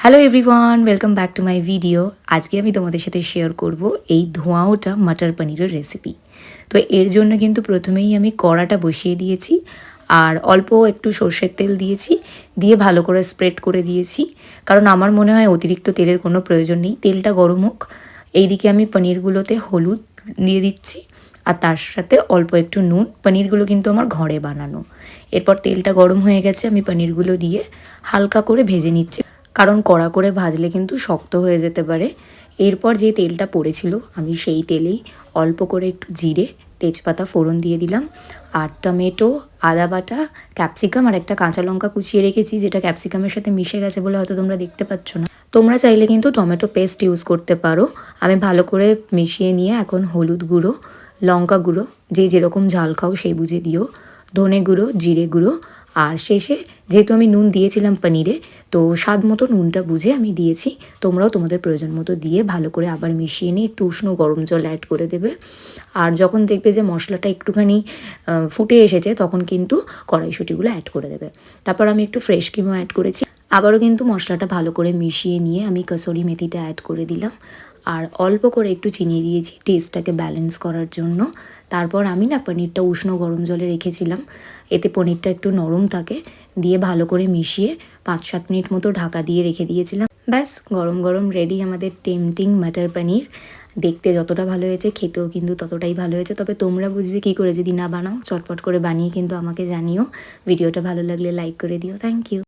Hello everyone, welcome back to my video. আজকে আমি তোমাদের সাথে শেয়ার করব এই ধোঁয়া ওঠা মটর পনিরের রেসিপি। তো এর জন্য কিন্তু প্রথমেই আমি কড়াটা বসিয়ে দিয়েছি আর অল্প একটু সর্ষের তেল দিয়েছি, দিয়ে ভালো করে স্প্রেড করে দিয়েছি, কারণ আমার মনে হয় অতিরিক্ত তেলের কোনো প্রয়োজন নেই। তেলটা গরম হোক, এইদিকে আমি পনিরগুলোতে হলুদ দিয়ে দিচ্ছি আর তার সাথে অল্প একটু নুন। পনিরগুলো কিন্তু আমার ঘরে বানানো। এরপর তেলটা গরম হয়ে গেছে, আমি পনিরগুলো দিয়ে হালকা করে ভেজে নিচ্ছি, কারণ কড়া করে ভাজলে কিন্তু শক্ত হয়ে যেতে পারে। এরপর যে তেলটা পড়েছিল আমি সেই তেলেই অল্প করে একটু জিরে, তেজপাতা ফোড়ন দিয়ে দিলাম, আর টমেটো, আদা বাটা, ক্যাপসিকাম আর একটা কাঁচা লঙ্কা কুচিয়ে রেখেছি, যেটা ক্যাপসিকামের সাথে মিশে গেছে বলে হয়তো তোমরা দেখতে পাচ্ছ না। তোমরা চাইলে কিন্তু টমেটো পেস্ট ইউজ করতে পারো। আমি ভালো করে মিশিয়ে নিয়ে এখন হলুদ গুঁড়ো, লঙ্কা গুঁড়ো, যে যেরকম ঝাল খাও সেই বুঝে দিও, ধনে গুঁড়ো, জিরে গুঁড়ো, আর শেষে যেহেতু আমি নুন দিয়েছিলাম পনিরে, তো স্বাদ মতো নুনটা বুঝে আমি দিয়েছি। তোমরাও তোমাদের প্রয়োজন মতো দিয়ে ভালো করে আবার মিশিয়ে নিয়ে একটু উষ্ণ গরম জল অ্যাড করে দেবে। আর যখন দেখবে যে মশলাটা একটুখানি ফুটে এসেছে, তখন কিন্তু কড়াইশুঁটিগুলো অ্যাড করে দেবে। তারপর আমি একটু ফ্রেশ ক্রিমও অ্যাড করেছি। আবারও কিন্তু মশলাটা ভালো করে মিশিয়ে নিয়ে আমি কসুরি মেথিটা অ্যাড করে দিলাম, আর অল্প করে একটু চিনি দিয়েছি টেস্টটাকে ব্যালেন্স করার জন্য। তারপর আমি না পনিরটা উষ্ণ গরম জলে রেখেছিলাম, এতে পনিরটা একটু নরম থাকে, দিয়ে ভালো করে মিশিয়ে 5-7 মিনিট মতো ঢাকা দিয়ে রেখে দিয়েছিলাম। ব্যাস, গরম গরম রেডি আমাদের টেম্পটিং মটর পনির। দেখতে যতটা ভালো হয়েছে, খেতেও কিন্তু ততটাই ভালো হয়েছে। তবে তোমরা বুঝবে কী করে যদি না বানাও। চটপট করে বানিয়ে কিন্তু আমাকে জানিও। ভিডিওটা ভালো লাগলে লাইক করে দিও। Thank you.